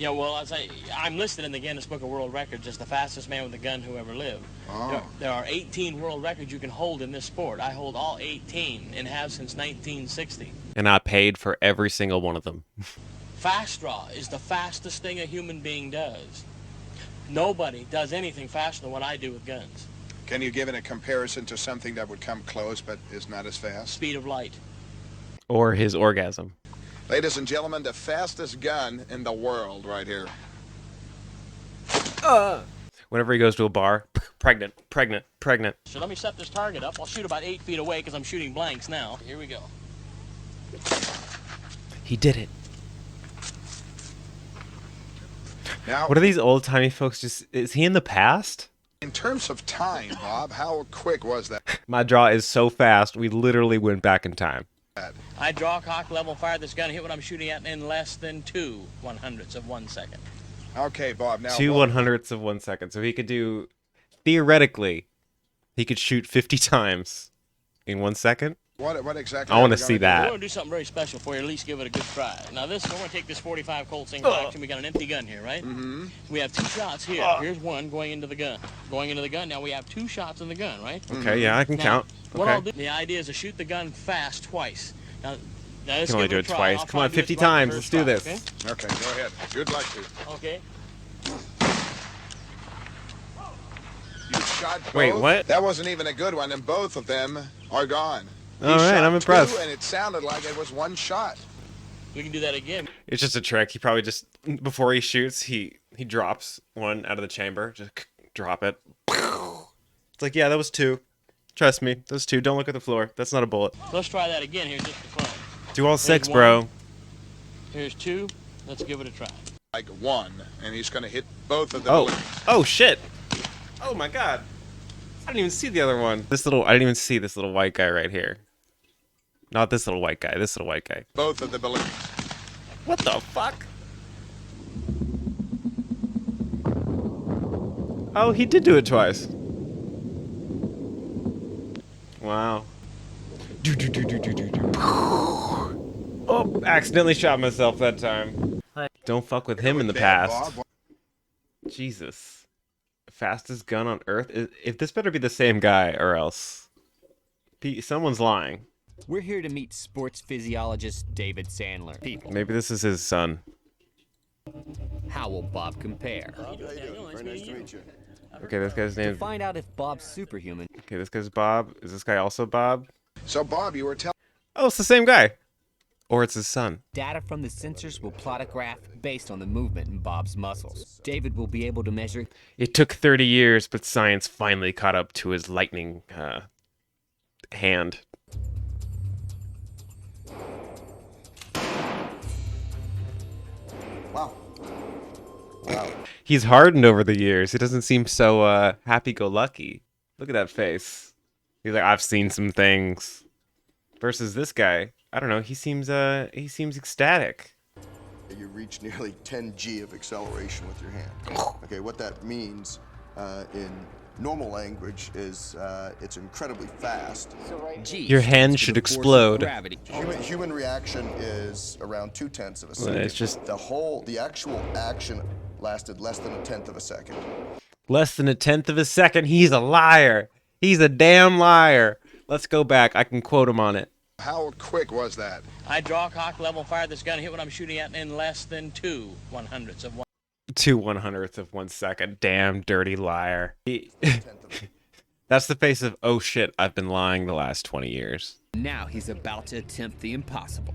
Yeah, well, I'm listed in the Guinness Book of World Records as the fastest man with a gun who ever lived. Oh. There are 18 world records you can hold in this sport. I hold all 18 and have since 1960. And I paid for every single one of them. Fast draw is the fastest thing a human being does. Nobody does anything faster than what I do with guns. Can you give it a comparison to something that would come close but is not as fast? Speed of light. Or his orgasm. Ladies and gentlemen, the fastest gun in the world right here. Whenever he goes to a bar, pregnant, pregnant, pregnant. So let me set this target up. I'll shoot about 8 feet away because I'm shooting blanks now. Here we go. He did it. Now, What are these old-timey folks just... Is he in the past? in terms of time, Bob, how quick was that? My draw is so fast, we literally went back in time. I draw, cock, level, fire this gun, hit what I'm shooting at in less than 2/100ths of 1 second. Okay, Bob, now... 2/100ths of 1 second. So he could do... Theoretically, he could shoot 50 times in 1 second. What exactly... I want are to we see gonna We're that. going to do something very special for you, at least give it a good try. Now we're going to take this 45 Colt single action. We got an empty gun here, right? Mm-hmm. We have 2 shots here. Here's one going into the gun. Going into the gun. Now we have 2 shots in the gun, right? Okay, yeah, I can Now, count. What I'll Okay. do, the idea is to shoot the gun fast twice. Now I let's can only give do a it try. twice. I'll Come on, try to do 50 this right the times. first Let's do try, this. Okay, go ahead. Good luck to you. Okay? You shot both? Wait, what? That wasn't even a good one, and both of them are gone. He All right, shot I'm impressed. 2, and it sounded like it was 1 shot. We can do that again. It's just a trick. He probably just... Before he shoots, he drops one out of the chamber. Just drop it. It's like, yeah, that was 2. Trust me, those 2. Don't look at the floor. That's not a bullet. Let's try that again here just for fun. Do all 6, one. bro. Here's 2. Let's give it a try. Like 1, and he's going to hit both of the Oh. balloons. Oh, shit. Oh, my God. I didn't even see the other one. I didn't even see this little white guy right here. Not this little white guy. This little white guy. Both of the balloons. What the fuck? Oh, he did do it twice. Wow. Oh, accidentally shot myself that time. Don't fuck with him in the Bad, past. Bob. Jesus. Fastest gun on Earth? If this better be the same guy or else. Someone's lying. We're here to meet sports physiologist David Sandler. People, Maybe this is his son. how will Bob compare? How you doing? Very nice to meet you. Okay, this guy's To name. find out if Bob's superhuman, Okay, this guy's Bob. Is this guy also Bob? So, Bob, you were telling... Oh, it's the same guy. Or it's his son. data from the sensors will plot a graph based on the movement in Bob's muscles. David will be able to measure It took 30 years, but science finally caught up to his lightning hand. Wow. Wow. He's hardened over the years. He doesn't seem so happy-go-lucky. Look at that face. He's like, I've seen some things. Versus this guy, I don't know. He seems ecstatic. You reach nearly 10 G of acceleration with your hand. Okay, what that means in normal language is it's incredibly fast. G. Your hand stands for should the force of explode. Gravity. Human reaction is around 0.2 of a second. It's just The actual action lasted less than 1/10 of a second. less than 1/10 of a second. He's a liar. He's a damn liar. Let's go back. I can quote him on it. How quick was that? I draw, cock, level, fire this gun, hit what I'm shooting at in less than 2/100ths of 1. 2/100ths of 1 second. Damn dirty liar. That's the face of, oh shit, I've been lying the last 20 years. Now he's about to attempt the impossible.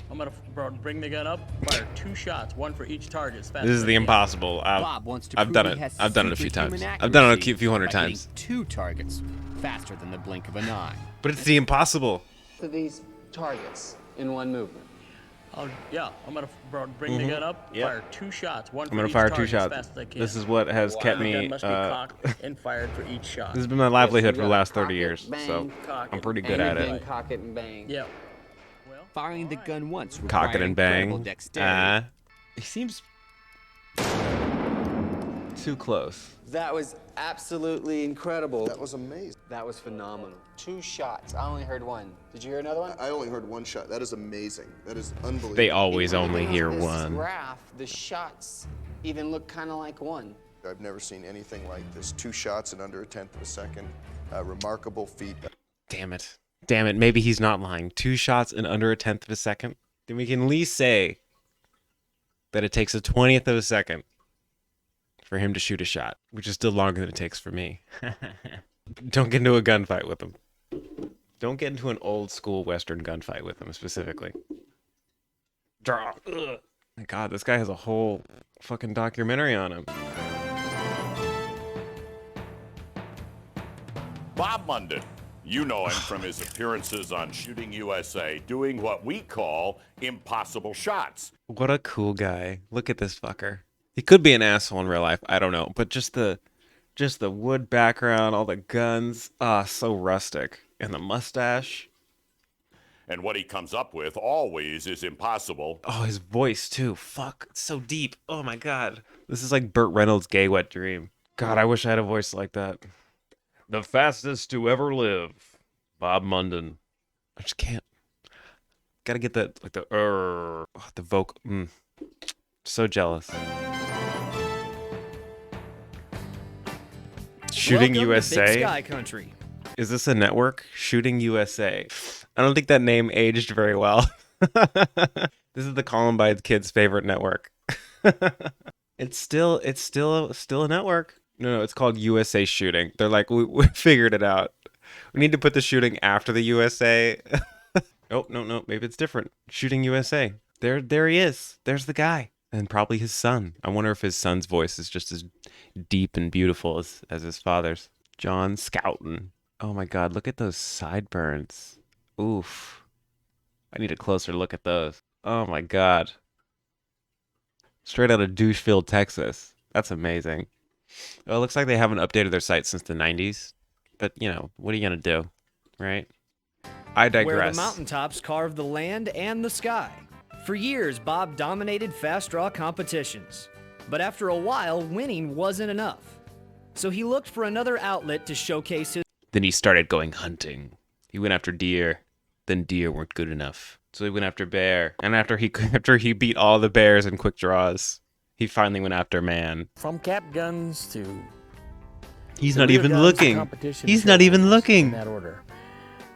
I'm going to bring the gun up, fire 2 shots, 1 for each target. as fast This as is I the can. impossible. Bob wants to I've prove done he it. has I've done it a few times. superhuman I've done it a accuracy few hundred by hitting times. 2 targets faster than the blink of an eye. But it's the impossible. To these targets in one movement. Oh, yeah, I'm going to bring the gun up, Yep. fire 2 shots, 1 for I'm gonna each fire 2 target shots. as fast as I can. This is what has kept The gun me. must be cocked and fired for each shot. This has been my livelihood for the gotta last 30 cock it, years, bang, so cock I'm it, pretty and good at Bang, it. cock it and bang. Yeah. Well, Firing the gun once Cock it required and incredible bang. dexterity. He seems too close. That was absolutely incredible. That was amazing. That was phenomenal. 2 shots. I only heard 1. Did you hear another one? I only heard 1 shot. That is amazing. That is unbelievable. They always only On hear this one. graph, the shots even look kind of like 1. I've never seen anything like this. 2 shots in under a tenth of a second. A remarkable feat. Damn it. Damn it. Maybe he's not lying. 2 shots in under a tenth of a second. Then we can at least say that it takes a 20th of a second for him to shoot a shot, which is still longer than it takes for me. Don't get into a gunfight with him. Don't get into an old school Western gunfight with him specifically. Draw. Ugh. My God, this guy has a whole fucking documentary on him. Bob Munden. You know him from his appearances on Shooting USA, doing what we call impossible shots. What a cool guy. Look at this fucker. He could be an asshole in real life, I don't know, but just the wood background, all the guns, so rustic. And the mustache. And what he comes up with always is impossible. Oh, his voice too. Fuck, it's so deep. Oh my God. This is like Burt Reynolds' Gay Wet Dream. God, I wish I had a voice like that. The fastest to ever live, Bob Munden. I just can't. Gotta get that, like the the vocal. So jealous. Shooting Welcome USA. To Big Sky Country. Is this a network? Shooting USA. I don't think that name aged very well. This is the Columbine kids' favorite network. It's still a network. No, it's called USA Shooting. They're like, we figured it out. We need to put the shooting after the USA. Oh, no, maybe it's different. Shooting USA. There he is. There's the guy. And probably his son. I wonder if his son's voice is just as deep and beautiful as his father's. John Scouten. Oh my God, look at those sideburns. Oof. I need a closer look at those. Oh my God. Straight out of Doucheville, Texas. That's amazing. Oh, it looks like they haven't updated their site since the 90s. But, you know, what are you going to do? Right? I digress. Where the mountaintops carve the land and the sky. For years, Bob dominated fast draw competitions. But after a while, winning wasn't enough. So he looked for another outlet to showcase his... Then he started going hunting. He went after deer. Then deer weren't good enough. So he went after bear. And after he beat all the bears in quick draws, he finally went after man. From cap guns to... He's not even looking. He's not even looking. In that order.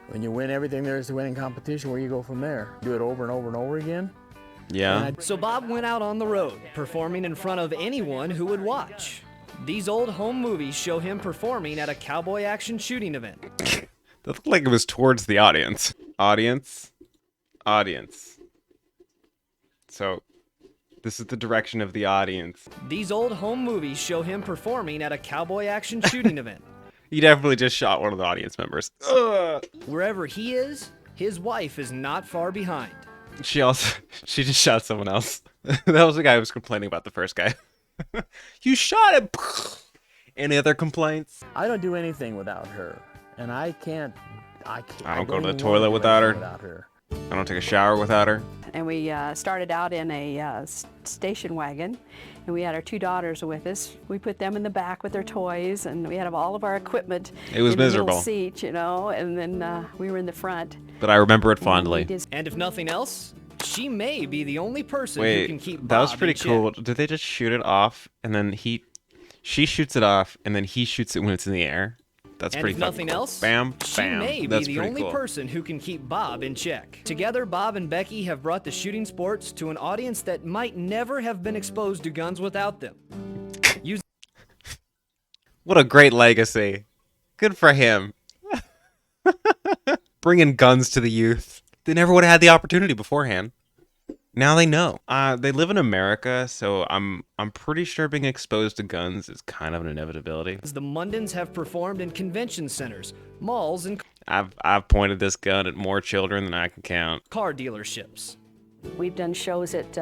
When you win everything there is to win in competition, where you go from there? Do it over and over and over again? Yeah. So Bob went out on the road, performing in front of anyone who would watch. These old home movies show him performing at a cowboy action shooting event. That looked like it was towards the audience. Audience. So, this is the direction of the audience. These old home movies show him performing at a cowboy action shooting event. He definitely just shot one of the audience members. Ugh. Wherever he is, his wife is not far behind. She just shot someone else. That was the guy who was complaining about the first guy. You shot him! Any other complaints? I don't do anything without her. And I don't go to the even toilet wanna do without anything her. Without her. I don't take a shower without her. And we started out in a station wagon, and we had our 2 daughters with us. We put them in the back with their toys, and we had all of our equipment. It was in the miserable. middle seat, you know, and then we were in the front. But I remember it fondly. And if nothing else, she may be the only person who Wait, can keep Bob that was pretty in check. cool. Did they just shoot it off, and then she shoots it off, and then he shoots it when it's in the air? That's And pretty if fucking nothing cool. else, Bam, she bam. may be That's the pretty only cool. person who can keep Bob in check. Together, Bob and Becky have brought the shooting sports to an audience that might never have been exposed to guns without them. What a great legacy. Good for him. Bringing guns to the youth. They never would have had the opportunity beforehand. Now they know. They live in America, so I'm pretty sure being exposed to guns is kind of an inevitability. The Mundens have performed in convention centers, malls, and I've pointed this gun at more children than I can count. car dealerships. We've done shows at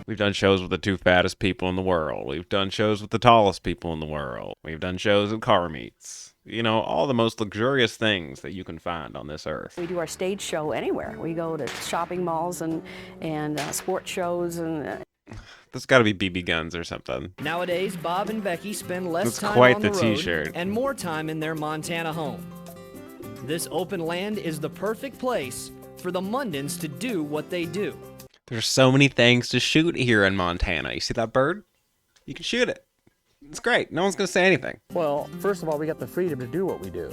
We've done shows with the 2 fattest people in the world. We've done shows with the tallest people in the world. We've done shows at car meets. You know, all the most luxurious things that you can find on this earth. we do our stage show anywhere. We go to shopping malls and sports shows and There's got to be BB guns or something. Nowadays, Bob and Becky spend less That's time quite on the road t-shirt. and more time in their Montana home. This open land is the perfect place for the Mundans to do what they do. There's so many things to shoot here in Montana. You see that bird? You can shoot it. It's great. No one's going to say anything. Well, first of all, we got the freedom to do what we do.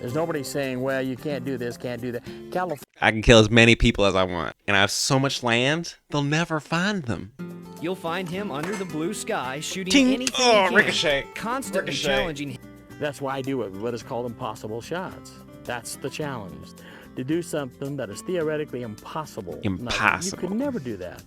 There's nobody saying, well, you can't do this, can't do that. California. I can kill as many people as I want. And I have so much land, they'll never find them. You'll find him under the blue sky shooting Ting! anything Oh, he can, ricochet. constantly Ricochet. challenging him. That's why I do what is called impossible shots. That's the challenge. To do something that is theoretically impossible. Impossible. You could never do that.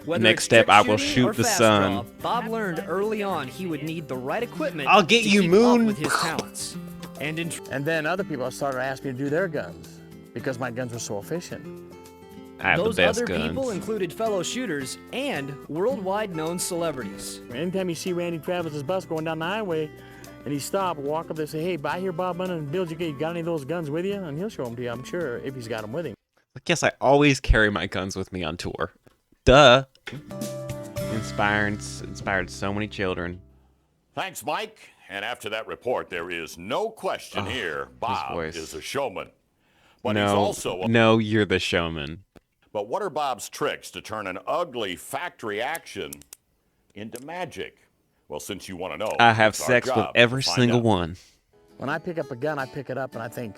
Whether Next it's step, trick I will shooting or shoot the fast sun. draw, Bob learned early on he would need the right equipment. I'll get to you, keep Moon. up with his talents. And And then other people started asking me to do their guns because my guns were so efficient. I have those the best other guns. people included fellow shooters and worldwide known celebrities. Anytime you see Randy Travis's bus going down the highway and he stop, walk up there and say, hey, by here, Bob Bunnan and Bill, you got any of those guns with you? And he'll show them to you, I'm sure, if he's got them with him. Yes, I always carry my guns with me on tour. Duh. Inspired so many children. Thanks, Mike. And after that report, there is no question here. Bob voice. is a showman. But he's also a... No, you're the showman. But what are Bob's tricks to turn an ugly factory action into magic? Well, since you want to know, I have it's our sex with job every to find single out. one. When I pick up a gun, I pick it up and I think,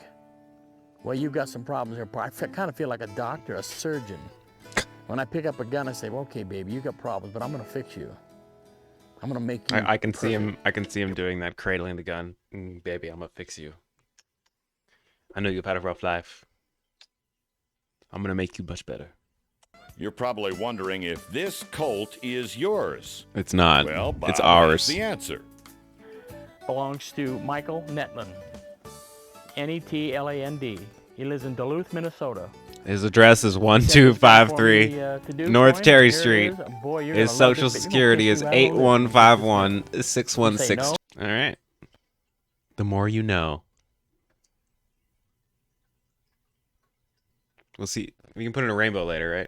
well, you've got some problems here. I kind of feel like a doctor, a surgeon. When I pick up a gun, I say, well, okay, baby, you got problems, but I'm going to fix you. I'm going to make you I can see him. perfect. I can see him doing that, cradling the gun. Baby, I'm gonna fix you. I know you've had a rough life. I'm gonna make you much better. You're probably wondering if this Colt is yours. It's not. Well, Bob it's has ours. the answer. Belongs to Michael Netland, Netland. He lives in Duluth, Minnesota. His address is 1253 North Terry Street. His social security is 8151-616. All right. The more you know. We'll see. We can put in a rainbow later, right?